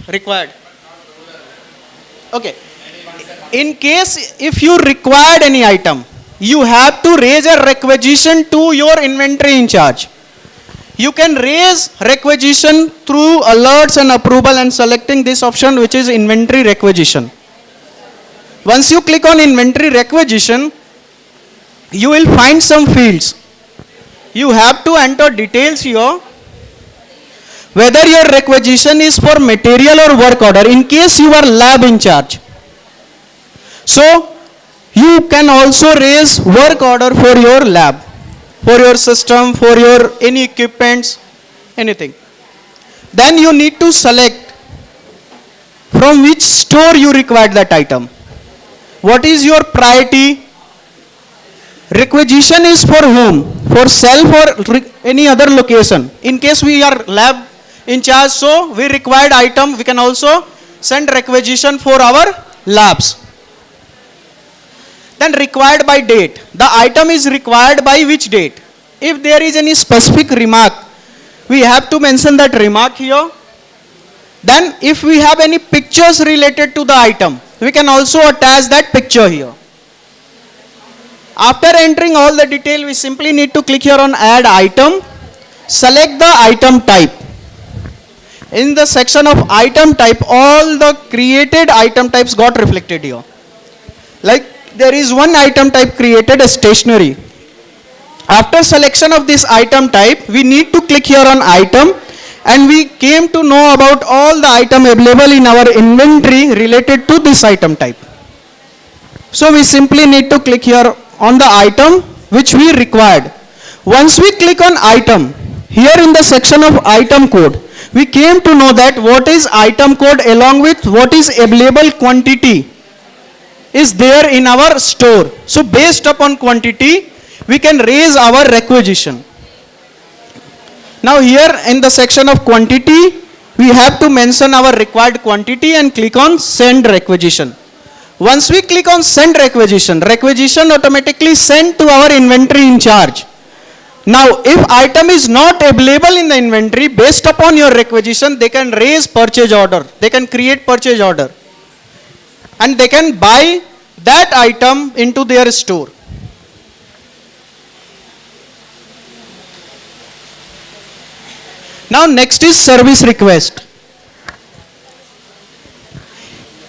required. Okay. In case if you required any item, you have to raise a requisition to your inventory in charge. You can raise requisition through alerts and approval and selecting this option, which is inventory requisition. Once you click on inventory requisition, you will find some fields. You have to enter details here, whether your requisition is for material or work order, in case you are lab in charge. So, you can also raise work order for your lab, for your system, for your any equipments, anything. Then you need to select from which store you require that item. What is your priority? Requisition is for whom? For self or any other location. In case we are lab in charge, so we required item, we can also send requisition for our labs. Then required by date. The item is required by which date? If there is any specific remark, we have to mention that remark here. Then if we have any pictures related to the item, we can also attach that picture here. After entering all the detail, we simply need to click here on add item, select the item type. In the section of item type, all the created item types got reflected here. Like there is one item type created as stationery. After selection of this item type, we need to click here on item, and we came to know about all the item available in our inventory related to this item type. So we simply need to click here on the item which we required. Once we click on item, here in the section of item code, we came to know that what is item code along with what is available quantity is there in our store. So based upon quantity, we can raise our requisition. Now here in the section of quantity, we have to mention our required quantity and click on send requisition. Once we click on send requisition, requisition automatically sent to our inventory in charge. Now if item is not available in the inventory, based upon your requisition, they can raise purchase order. They can create purchase order. and they can buy that item into their store. Now next is service request.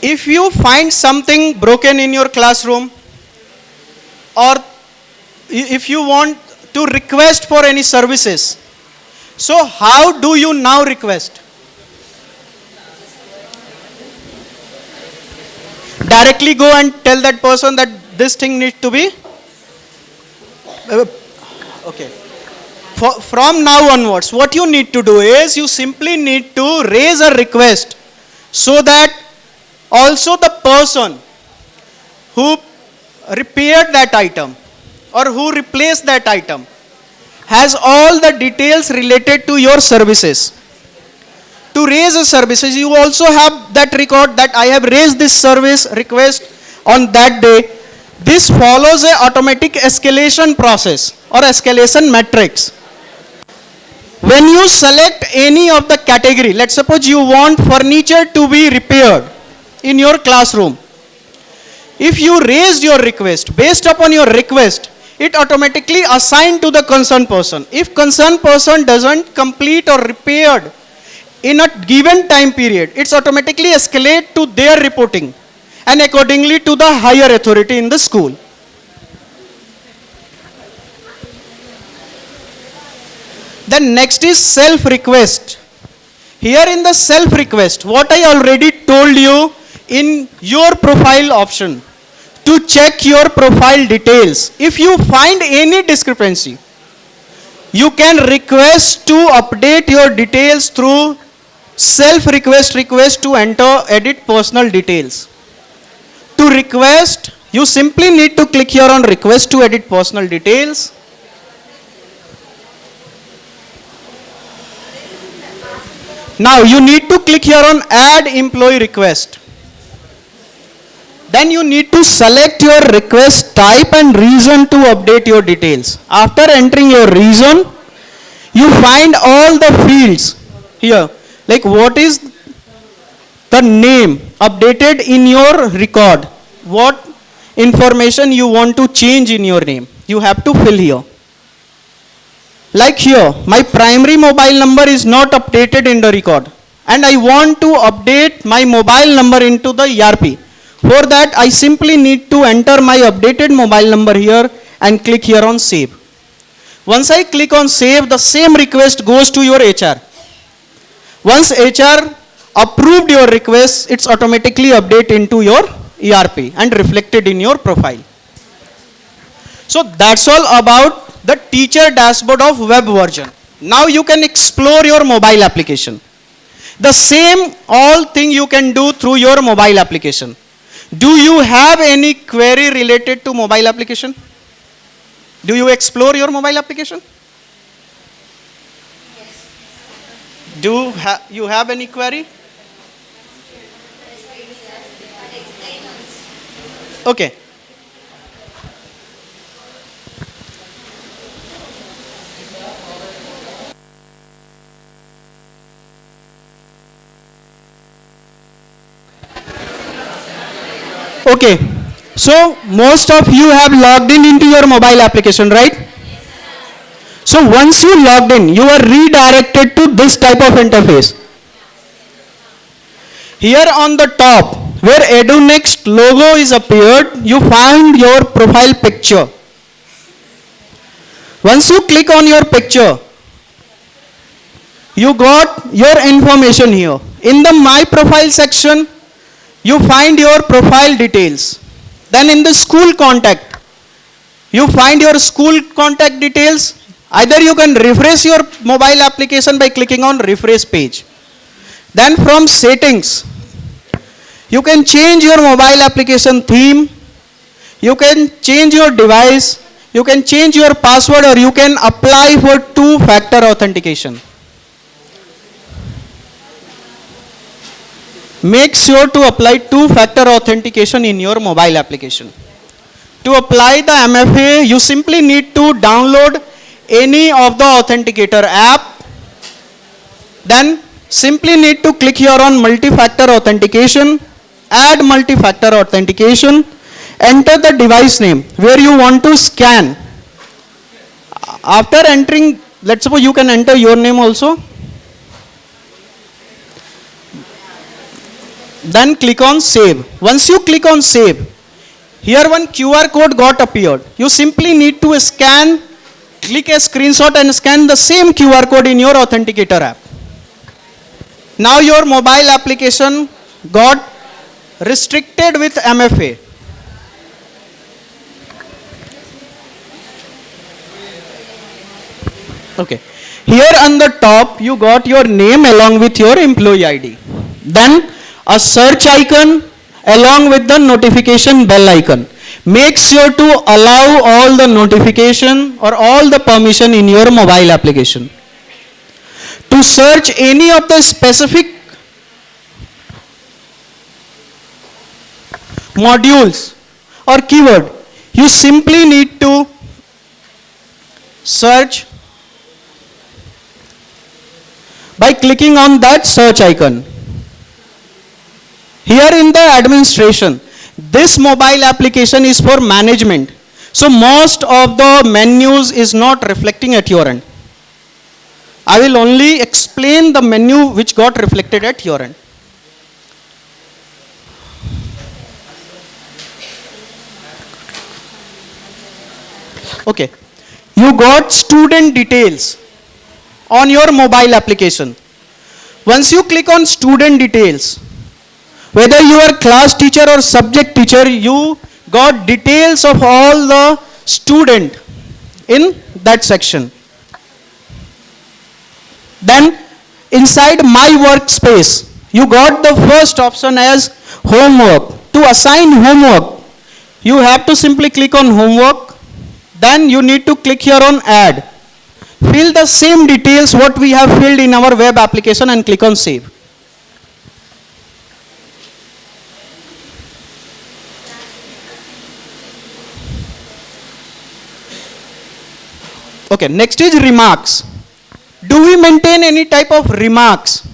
If you find something broken in your classroom, or if you want to request for any services, so how do you now request? Directly go and tell that person that this thing needs to be okay. From now onwards, what you need to do is you simply need to raise a request so that also the person who repaired that item or who replaced that item has all the details related to your services. To raise a services, you also have that record that I have raised this service request on that day. This follows a automatic escalation process or escalation matrix. When you select any of the category, let's suppose you want furniture to be repaired in your classroom. If you raised your request, based upon your request, it automatically assigned to the concerned person. If concerned person doesn't complete or repaired in a given time period, it's automatically escalate to their reporting and accordingly to the higher authority in the school. Then next is self-request. Here in the self-request, what I already told you in your profile option, to check your profile details. If you find any discrepancy, you can request to update your details through self-request request to enter edit personal details. To request, you simply need to click here on request to edit personal details. Now you need to click here on add employee request. Then you need to select your request type and reason to update your details. After entering your reason, you find all the fields here. Like what is the name updated in your record? What information you want to change in your name? You have to fill here. Like here, my primary mobile number is not updated in the record, and I want to update my mobile number into the ERP. For that, I simply need to enter my updated mobile number here and click here on save. Once I click on save, the same request goes to your HR. Once HR approved your request, it's automatically updated into your ERP and reflected in your profile. So that's all about the teacher dashboard of web version. Now you can explore your mobile application. The same all thing you can do through your mobile application. Do you have any query related to mobile application? Do you explore your mobile application? Yes. Do you have any query? Okay. Okay, so most of you have logged in into your mobile application, right? So once you logged in, you are redirected to this type of interface. Here on the top, where EduNext logo is appeared, you find your profile picture. Once you click on your picture, you got your information here. In the My Profile section, you find your profile details. Then in the school contact, you find your school contact details. Either you can refresh your mobile application by clicking on refresh page. Then from settings, you can change your mobile application theme. You can change your device. You can change your password, or you can apply for two-factor authentication. Make sure to apply two-factor authentication in your mobile application. To apply the MFA, you simply need to download any of the authenticator app. Then simply need to click here on multi-factor authentication add multi-factor authentication, enter the device name where you want to scan. After entering, let's suppose you can enter your name also. Then click on save. Once you click on save, here one QR code got appeared. You simply need to scan, click a screenshot and scan the same QR code in your authenticator app. Now your mobile application got restricted with MFA. Okay. Here on the top, you got your name along with your employee ID. Then a search icon along with the notification bell icon. Make sure to allow all the notification or all the permission in your mobile application. To search any of the specific modules or keyword, you simply need to search by clicking on that search icon. Here in the administration, this mobile application is for management. So most of the menus is not reflecting at your end. I will only explain the menu which got reflected at your end. Okay, you got student details on your mobile application. Once you click on student details, whether you are class teacher or subject teacher, you got details of all the student in that section. Then inside my workspace, you got the first option as homework. To assign homework, you have to simply click on homework. Then you need to click here on add. Fill the same details what we have filled in our web application and click on save. Okay, next is remarks. Do we maintain any type of remarks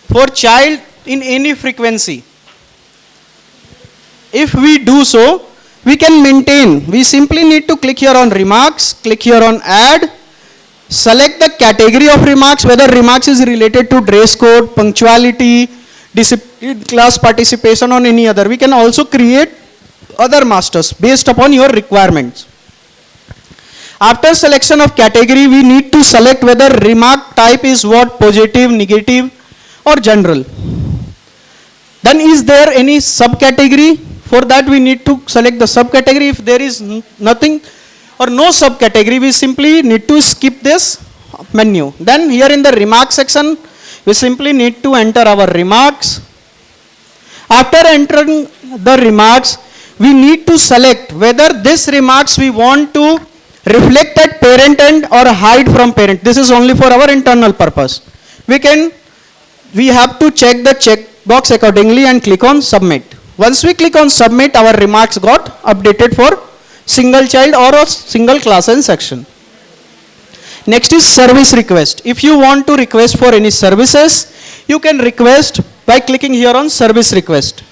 for child in any frequency? If we do so, we can maintain. We simply need to click here on remarks, click here on add, select the category of remarks, whether remarks is related to dress code, punctuality, discipline, class participation or any other. We can also create other masters based upon your requirements. After selection of category, we need to select whether remark type is what, positive, negative or general. Then is there any subcategory? For that we need to select the subcategory. If there is nothing or no subcategory, we simply need to skip this menu. Then here in the remark section, we simply need to enter our remarks. After entering the remarks, we need to select whether this remarks we want to reflect at parent end or hide from parent. This is only for our internal purpose. We have to check the checkbox accordingly and click on submit. Once we click on submit, our remarks got updated for single child or a single class and section. Next is service request. If you want to request for any services, you can request by clicking here on service request.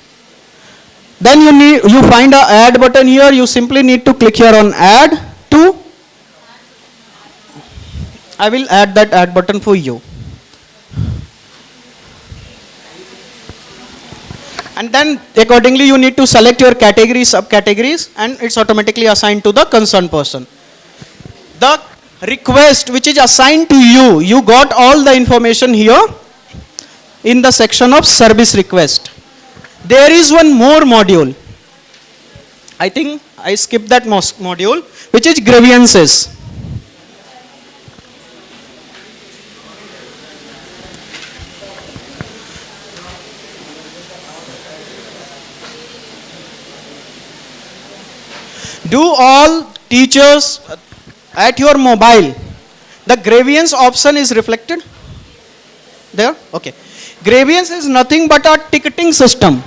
Then you find a add button here. You simply need to click here on add to. I will add that add button for you. And then accordingly you need to select your categories, subcategories, and it's automatically assigned to the concerned person. The request which is assigned to you, you got all the information here in the section of service request. There is one more module. I think I skipped that module, which is grievances. Do all teachers at your mobile, the grievance option is reflected there? Okay. Grievance is nothing but a ticketing system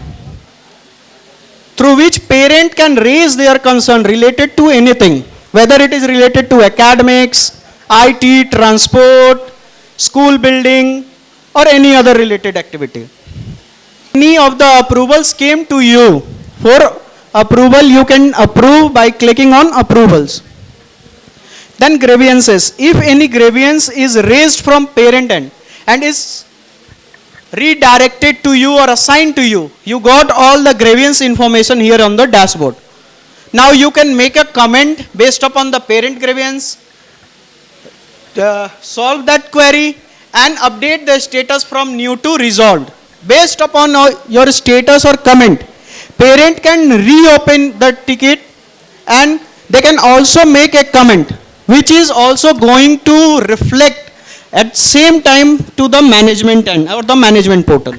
through which parent can raise their concern related to anything, whether it is related to academics, IT, transport, school building or any other related activity. Any of the approvals came to you. For approval, you can approve by clicking on approvals. Then grievances. If any grievance is raised from parent end and is redirected to you or assigned to you, you got all the grievance information here on the dashboard. Now you can make a comment based upon the parent grievance, solve that query and update the status from new to resolved. Based upon your status or comment, parent can reopen the ticket and they can also make a comment which is also going to reflect at same time to the management end or the management portal.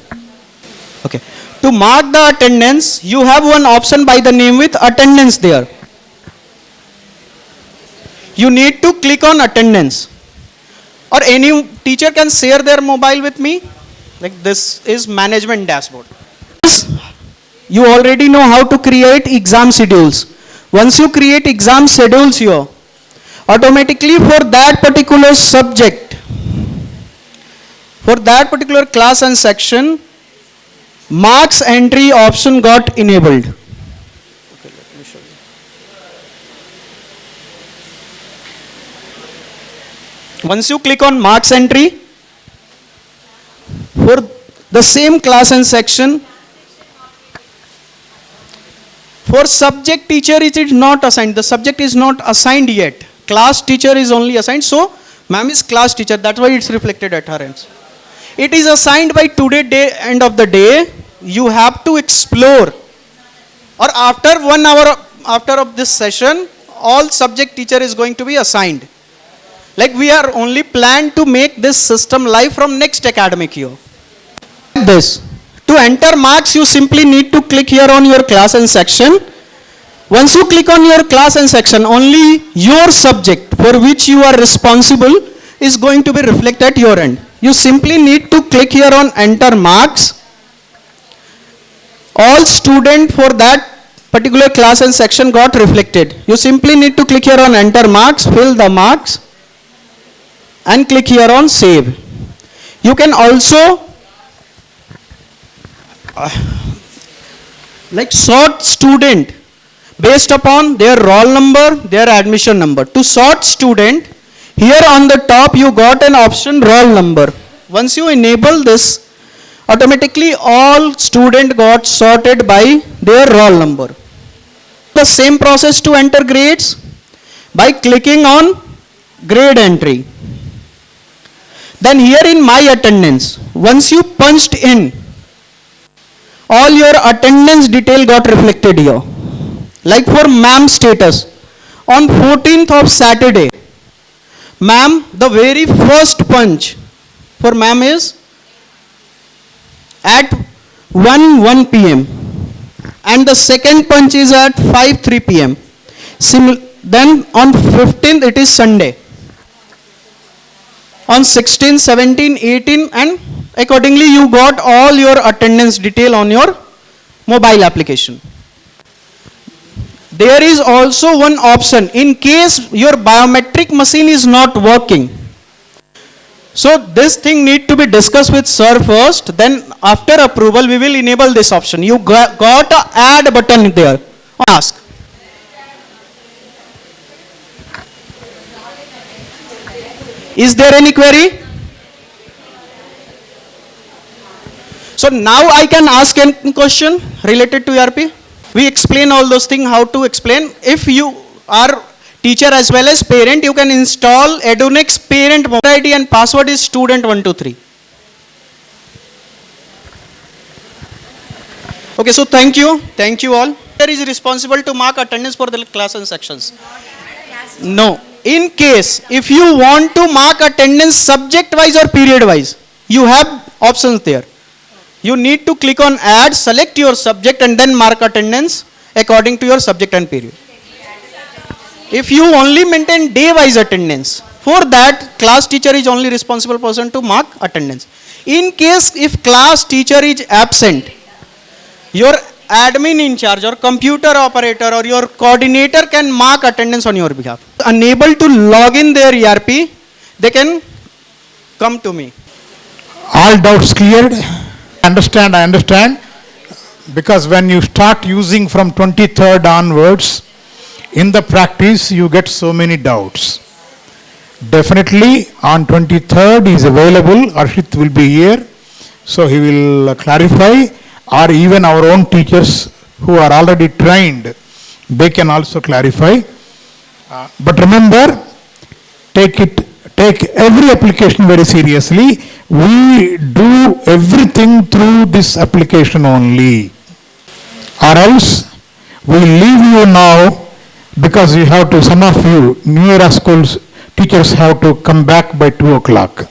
Okay. To mark the attendance, you have one option by the name with attendance there. You need to click on attendance. Or any teacher can share their mobile with me. Like this is management dashboard. You already know how to create exam schedules. Once you create exam schedules here, automatically for that particular subject, for that particular class and section, marks entry option got enabled. Okay, let me show you. Once you click on marks entry, for the same class and section, for subject teacher it is not assigned. The subject is not assigned yet. Class teacher is only assigned. So, ma'am is class teacher. That's why it's reflected at her end. It is assigned by today end of the day. You have to explore. Or after 1 hour after of this session, all subject teacher is going to be assigned. Like we are only planned to make this system live from next academic year. This. To enter marks, you simply need to click here on your class and section. Once you click on your class and section, only your subject for which you are responsible is going to be reflected at your end. You simply need to click here on enter marks. All student for that particular class and section got reflected. You simply need to click here on enter marks, fill the marks and click here on save. You can also like sort student based upon their roll number, their admission number. To sort student, here on the top you got an option roll number. Once you enable this, automatically all student got sorted by their roll number. The same process to enter grades by clicking on grade entry. Then here in my attendance, once you punched in, all your attendance detail got reflected here. Like for ma'am status, on 14th of Saturday, ma'am, the very first punch for ma'am is at 1 p.m. and the second punch is at 5:03 p.m. Then on 15th it is Sunday. On 16, 17, 18 and accordingly you got all your attendance detail on your mobile application. There is also one option in case your biometric machine is not working. So this thing need to be discussed with sir first, then after approval we will enable this option. You got a add button there. Ask. Is there any query? So now I can ask a question related to ERP. We explain all those things, how to explain. If you are teacher as well as parent, you can install Edunex parent mobile ID and password is student123. Okay, so thank you all. Teacher is responsible to mark attendance for the class and sections. No. In case, if you want to mark attendance subject wise or period wise, you have options there. You need to click on add, select your subject and then mark attendance according to your subject and period. If you only maintain day wise attendance, for that class teacher is only responsible person to mark attendance. In case if class teacher is absent, your admin in charge or computer operator or your coordinator can mark attendance on your behalf. Unable to log in their ERP, they can come to me. All doubts cleared? I understand. Because when you start using from 23rd onwards, in the practice you get so many doubts. Definitely on 23rd is available, Arshit will be here, so he will clarify, or even our own teachers who are already trained, they can also clarify. But remember, take every application very seriously. We do everything through this application only. Or else we leave you now because you have to, some of you, New Era schools teachers have to come back by 2 o'clock.